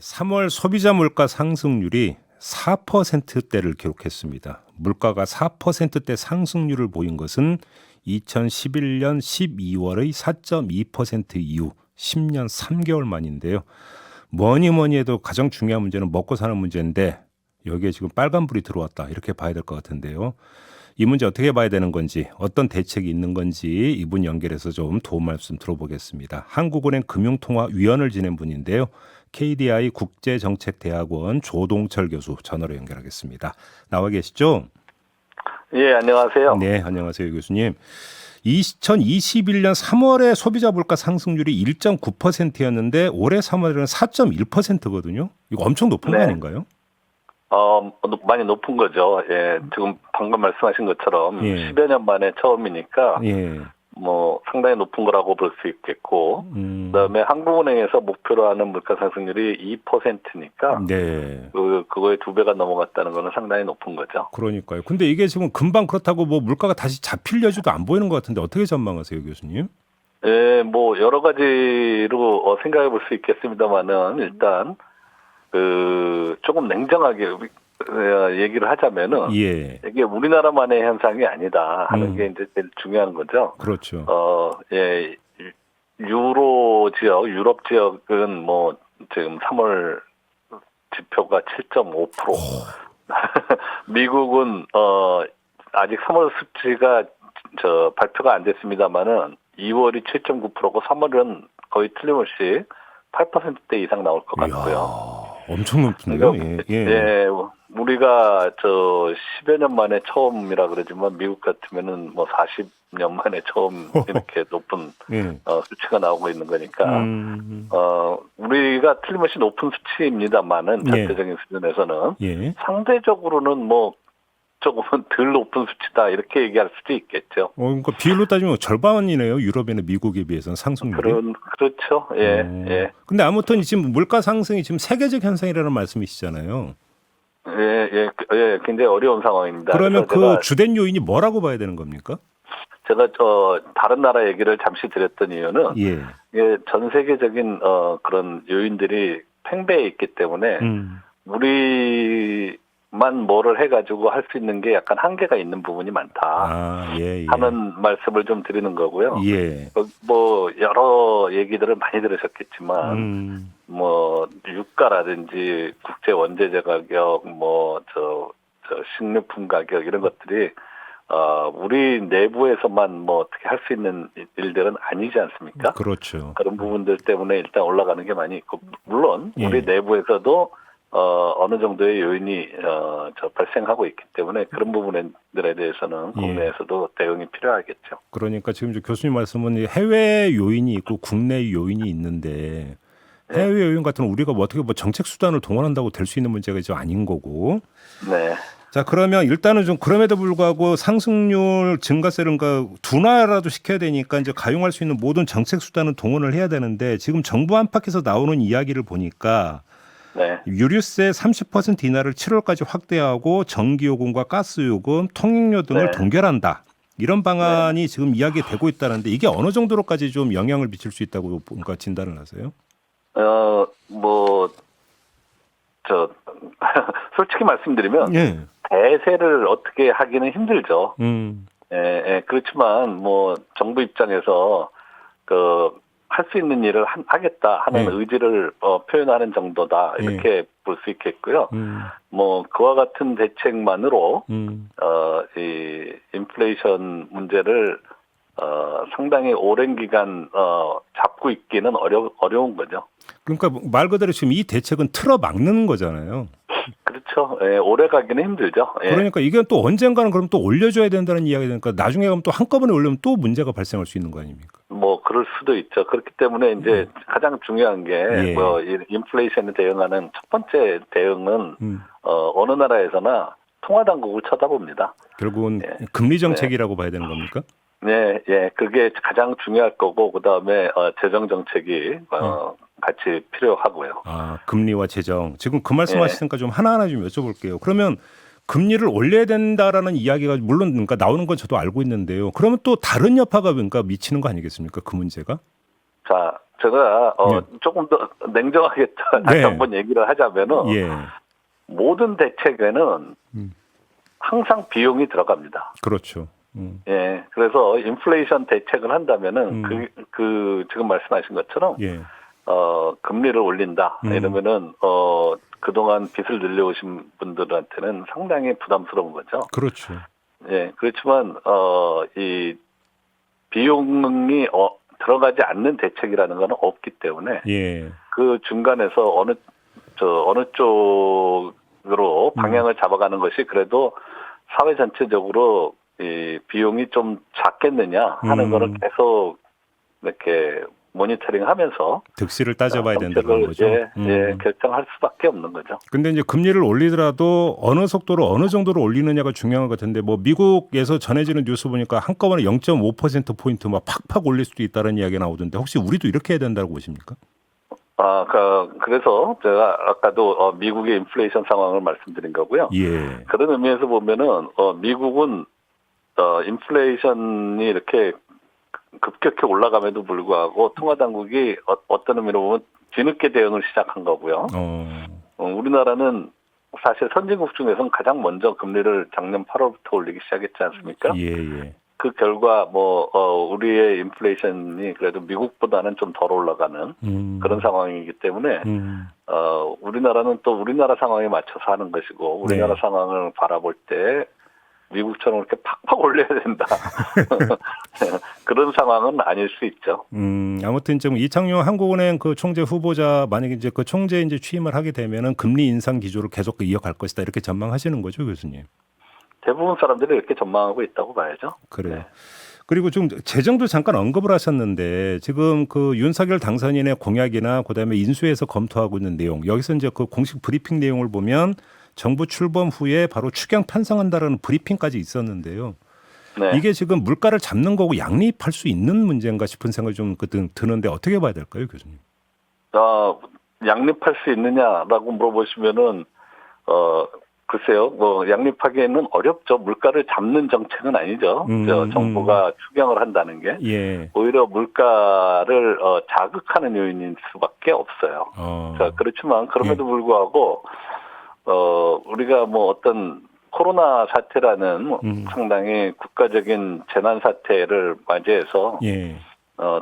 3월 소비자 물가 상승률이 4%대를 기록했습니다. 물가가 4%대 상승률을 보인 것은 2011년 12월의 4.2% 이후 10년 3개월 만인데요. 뭐니 해도 가장 중요한 문제는 먹고 사는 문제인데 여기에 지금 빨간불이 들어왔다 이렇게 봐야 될 것 같은데요. 이 문제 어떻게 봐야 되는 건지 어떤 대책이 있는 건지 이분 연결해서 좀 도움 말씀 들어보겠습니다. 한국은행 금융통화위원을 지낸 분인데요. KDI 국제정책대학원 조동철 교수 전화로 연결하겠습니다. 나와 계시죠? 예, 안녕하세요. 네, 안녕하세요 교수님. 2021년 3월에 소비자 물가 상승률이 1.9%였는데 올해 3월에는 4.1%거든요. 이거 엄청 높은 거 아닌가요? 많이 높은 거죠. 예, 지금 방금 말씀하신 것처럼 예. 10여 년 만에 처음이니까 예. 뭐 상당히 높은 거라고 볼 수 있겠고, 그다음에 한국은행에서 목표로 하는 물가 상승률이 2%니까 네. 그거의 2배가 넘어갔다는 거는 상당히 높은 거죠. 그러니까요. 근데 이게 지금 금방 그렇다고 뭐 물가가 다시 잡힐 여지도 안 보이는 것 같은데 어떻게 전망하세요, 교수님? 예, 뭐 여러 가지로 생각해 볼 수 있겠습니다만은 일단 조금 냉정하게 얘기를 하자면은 예. 이게 우리나라만의 현상이 아니다 하는 게 이제 제일 중요한 거죠. 그렇죠. 예, 유럽 지역은 뭐 지금 3월 지표가 7.5%. 미국은 아직 3월 수치가 발표가 안 됐습니다만은 2월이 7.9%고 3월은 거의 틀림없이 8%대 이상 나올 것 같고요. 이야, 엄청 높네요. 예, 우리가 10여 년 만에 처음이라 그러지만 미국 같으면은 뭐 40년 만에 처음 이렇게 높은 수치가 나오고 있는 거니까 우리가 틀림없이 높은 수치입니다만은 절대적인 수준에서는 상대적으로는 뭐 조금은 덜 높은 수치다 이렇게 얘기할 수도 있겠죠. 그러니까 비율로 따지면 절반이네요. 유럽이나 미국에 비해서는 상승률이. 그렇죠. 예. 근데 아무튼 지금 물가 상승이 지금 세계적 현상이라는 말씀이시잖아요. 예. 굉장히 어려운 상황입니다. 그러면 그 주된 요인이 뭐라고 봐야 되는 겁니까? 제가 다른 나라 얘기를 잠시 드렸던 이유는 전 세계적인 그런 요인들이 팽배해 있기 때문에 우리만 뭐를 해가지고 할 수 있는 게 약간 한계가 있는 부분이 많다 하는 말씀을 좀 드리는 거고요. 뭐 여러 얘기들을 많이 들으셨겠지만 뭐 유가라든지 국제 원재재 가격, 뭐 식료품 가격 이런 것들이 우리 내부에서만 뭐 어떻게 할 수 있는 일들은 아니지 않습니까? 그렇죠. 그런 부분들 때문에 일단 올라가는 게 많이 있고, 물론 우리 내부에서도 어느 정도의 요인이 발생하고 있기 때문에 그런 부분들에 대해서는 국내에서도 대응이 필요하겠죠. 그러니까 지금 교수님 말씀은 해외 요인이 있고 국내 요인이 있는데 해외 요인 같은 우리가 뭐 어떻게 정책 수단을 동원한다고 될 수 있는 문제가 이제 아닌 거고. 네. 자, 그러면 일단은 좀 그럼에도 불구하고 상승률 증가세를 둔화라도 시켜야 되니까 이제 가용할 수 있는 모든 정책 수단을 동원을 해야 되는데 지금 정부 안팎에서 나오는 이야기를 보니까 유류세 30% 인하를 7월까지 확대하고 전기요금과 가스요금, 통행료 등을 동결한다. 이런 방안이 지금 이야기되고 있다는데 이게 어느 정도로까지 좀 영향을 미칠 수 있다고 뭔가 진단을 하세요? 솔직히 말씀드리면 대세를 어떻게 하기는 힘들죠. 그렇지만 뭐 정부 입장에서 할 수 있는 일을 하겠다 하는 의지를 표현하는 정도다 이렇게 볼 수 있겠고요. 뭐 그와 같은 대책만으로 이 인플레이션 문제를 상당히 오랜 기간 잡고 있기는 어려운 거죠. 그러니까 말 그대로 지금 이 대책은 틀어막는 거잖아요. 그렇죠. 오래 가기는 힘들죠. 그러니까 이게 또 언젠가는 그럼 또 올려줘야 된다는 이야기가 되니까 나중에 가면 또 한꺼번에 올리면 또 문제가 발생할 수 있는 거 아닙니까? 뭐 그럴 수도 있죠. 그렇기 때문에 이제 가장 중요한 게 뭐 인플레이션에 대응하는 첫 번째 대응은 어느 나라에서나 통화 당국을 쳐다봅니다. 결국은 금리 정책이라고 봐야 되는 겁니까? 그게 가장 중요할 거고 그다음에 재정 정책이 같이 필요하고요. 금리와 재정. 지금 그 말씀하시니까 좀 하나하나 좀 여쭤볼게요. 그러면 금리를 올려야 된다라는 이야기가 물론 그러니까 나오는 건 저도 알고 있는데요. 그러면 또 다른 여파가 그러니까 미치는 거 아니겠습니까? 그 문제가? 자, 제가 조금 더 냉정하게 다시 네. 한번 얘기를 하자면은 예. 모든 대책에는 항상 비용이 들어갑니다. 그렇죠. 예, 그래서 인플레이션 대책을 한다면은 그 지금 말씀하신 것처럼 예. 금리를 올린다 이러면은 그동안 빚을 늘려오신 분들한테는 상당히 부담스러운 거죠. 그렇죠. 예, 그렇지만 이 비용이 들어가지 않는 대책이라는 건 없기 때문에 예. 그 중간에서 어느 쪽으로 방향을 잡아가는 것이 그래도 사회 전체적으로 이 비용이 좀 작겠느냐 하는 거를 계속 이렇게 모니터링하면서 득실을 따져봐야 된다는 거죠. 예, 결정할 수밖에 없는 거죠. 근데 이제 금리를 올리더라도 어느 속도로 어느 정도로 올리느냐가 중요한 것 같은데 뭐 미국에서 전해지는 뉴스 보니까 한꺼번에 0.5% 포인트 막 팍팍 올릴 수도 있다는 이야기가 나오던데 혹시 우리도 이렇게 해야 된다고 보십니까? 그래서 제가 아까도 미국의 인플레이션 상황을 말씀드린 거고요. 예. 그런 의미에서 보면은 미국은 인플레이션이 이렇게 급격히 올라감에도 불구하고 통화 당국이 어떤 의미로 보면 뒤늦게 대응을 시작한 거고요. 우리나라는 사실 선진국 중에서는 가장 먼저 금리를 작년 8월부터 올리기 시작했지 않습니까? 예. 그 결과 우리의 인플레이션이 그래도 미국보다는 좀 덜 올라가는 그런 상황이기 때문에 우리나라는 또 우리나라 상황에 맞춰서 하는 것이고 우리나라 상황을 바라볼 때 미국처럼 이렇게 팍팍 올려야 된다. 그런 상황은 아닐 수 있죠. 아무튼 좀 이창용 한국은행 그 총재 후보자 만약에 이제 그 총재 이제 취임을 하게 되면은 금리 인상 기조를 계속 이어갈 것이다 이렇게 전망하시는 거죠, 교수님? 대부분 사람들이 이렇게 전망하고 있다고 봐야죠. 그래요. 네. 그리고 좀 재정도 잠깐 언급을 하셨는데 지금 그 윤석열 당선인의 공약이나 그다음에 인수해서 검토하고 있는 내용 여기서 이제 그 공식 브리핑 내용을 보면 정부 출범 후에 바로 추경 편성한다라는 브리핑까지 있었는데요. 네. 이게 지금 물가를 잡는 거고 양립할 수 있는 문제인가 싶은 생각이 좀 드는데 어떻게 봐야 될까요, 교수님? 양립할 수 있느냐라고 물어보시면은 글쎄요, 양립하기에는 어렵죠. 물가를 잡는 정책은 아니죠. 정부가 추경을 한다는 게 오히려 물가를 자극하는 요인일 수밖에 없어요. 그렇지만 그럼에도 불구하고 우리가 뭐 어떤 코로나 사태라는 상당히 국가적인 재난 사태를 맞이해서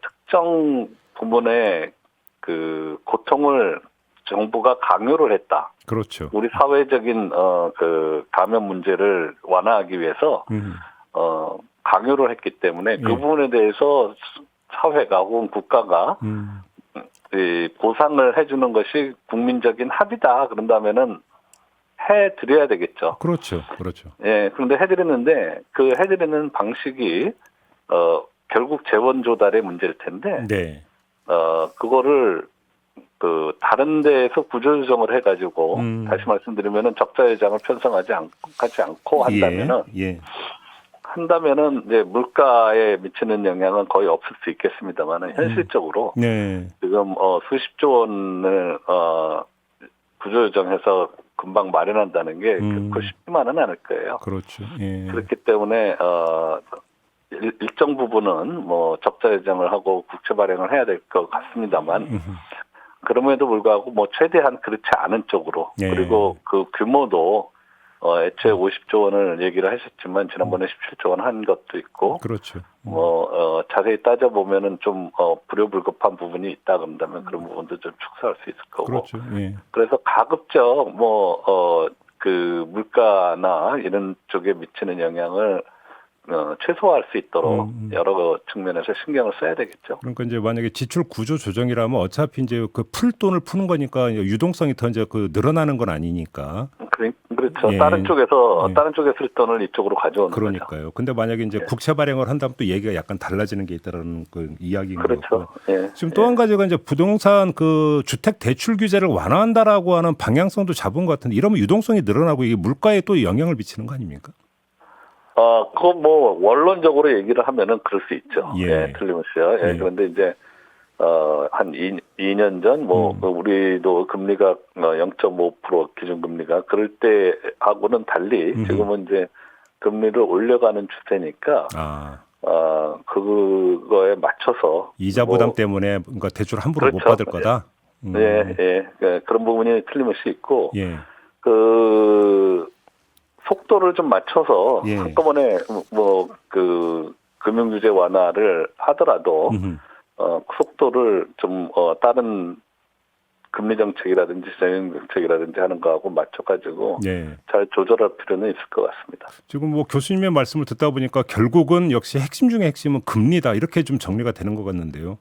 특정 부분의 그 고통을 정부가 강요를 했다. 그렇죠. 우리 사회적인 그 감염 문제를 완화하기 위해서 강요를 했기 때문에 그 부분에 대해서 사회가 혹은 국가가 이 보상을 해주는 것이 국민적인 합의다. 그런다면은 해드려야 되겠죠. 그렇죠. 예, 그런데 해드리는데 그 해드리는 방식이 결국 재원 조달의 문제일 텐데, 그거를 그 다른 데에서 구조조정을 해가지고 다시 말씀드리면은 적자 예장을 편성하지 않고 한다면은 이제 물가에 미치는 영향은 거의 없을 수 있겠습니다만은 현실적으로 지금 수십조 원을 구조조정해서 금방 마련한다는 게 결코 쉽지만은 않을 거예요. 그렇죠. 그렇기 때문에 일정 부분은 뭐 적자 예정을 하고 국채 발행을 해야 될 것 같습니다만 그럼에도 불구하고 뭐 최대한 그렇지 않은 쪽으로 그리고 그 규모도 애초에 50조 원을 얘기를 하셨지만 지난번에 17조 원 한 것도 있고 그렇죠. 자세히 따져보면은 좀 불효불급한 부분이 있다 그런다면 그런 부분도 좀 축소할 수 있을 거고. 그렇죠. 그래서 가급적 그 물가나 이런 쪽에 미치는 영향을 최소화할 수 있도록 여러 측면에서 신경을 써야 되겠죠. 그러니까 이제 만약에 지출 구조 조정이라면 어차피 이제 그 풀 돈을 푸는 거니까 유동성이 더 이제 그 늘어나는 건 아니니까. 그렇죠. 다른 쪽에서 쓸 돈을 이쪽으로 가져오는 거죠. 그러니까요. 근데 만약에 이제 국채 발행을 한다면 또 얘기가 약간 달라지는 게 있다라는 그 이야기인 거고. 지금 또 한 가지가 이제 부동산 그 주택 대출 규제를 완화한다라고 하는 방향성도 잡은 것 같은데 이러면 유동성이 늘어나고 이게 물가에 또 영향을 미치는 거 아닙니까? 그거 뭐 원론적으로 얘기를 하면은 그럴 수 있죠. 틀림없이요. 그런데 이제 한 2년 전 우리도 금리가 0.5% 기준금리가 그럴 때하고는 달리 지금은 이제 금리를 올려가는 추세니까 그거에 맞춰서 이자 부담 때문에 뭔가 대출 함부로 그렇죠. 못 받을 거다. 예. 그런 부분이 틀림없이 있고 예. 그 속도를 좀 맞춰서 예. 한꺼번에 그 금융 규제 완화를 하더라도 속도를 좀 다른 금리 정책이라든지 재정 정책이라든지 하는 거하고 맞춰가지고 네. 잘 조절할 필요는 있을 것 같습니다. 지금 뭐 교수님의 말씀을 듣다 보니까 결국은 역시 핵심 중에 핵심은 금리다 이렇게 좀 정리가 되는 것 같는데요.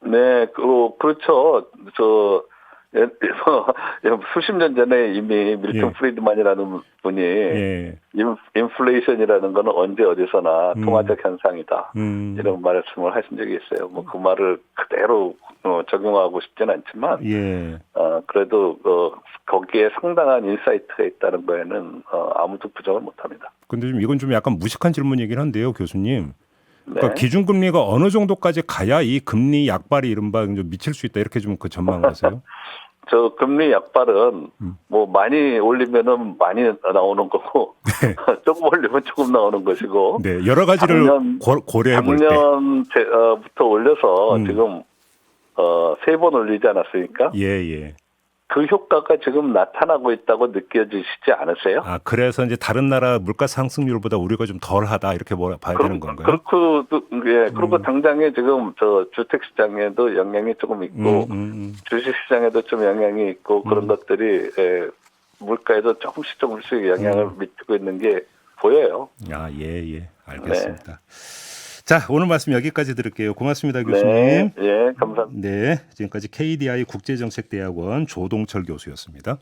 네, 그렇죠. 수십 년 전에 이미 밀턴 프리드만이라는 분이 인플레이션이라는 거는 언제 어디서나 통화적 현상이다. 이런 말씀을 하신 적이 있어요. 뭐 그 말을 그대로 적용하고 싶지는 않지만 그래도 거기에 상당한 인사이트가 있다는 거에는 아무도 부정을 못합니다. 근데 좀 이건 좀 약간 무식한 질문이긴 한데요, 교수님. 그러니까 기준금리가 어느 정도까지 가야 이 금리 약발이 이른바 좀 미칠 수 있다 이렇게 좀 그 전망을 하세요? 저 금리 약발은 뭐 많이 올리면은 많이 나오는 거고 조금 올리면 조금 나오는 것이고 여러 가지를 고려해 볼 때 작년부터 올려서 지금 3번 올리지 않았습니까? 그 효과가 지금 나타나고 있다고 느껴지시지 않으세요? 그래서 이제 다른 나라 물가 상승률보다 우리가 좀 덜하다 이렇게 봐야 되는 건가요? 그리고 당장에 지금 저 주택 시장에도 영향이 조금 있고 주식 시장에도 좀 영향이 있고 그런 것들이 물가에도 조금씩 영향을 미치고 있는 게 보여요. 알겠습니다. 자, 오늘 말씀 여기까지 들을게요. 고맙습니다, 교수님. 감사합니다. 지금까지 KDI 국제정책대학원 조동철 교수였습니다.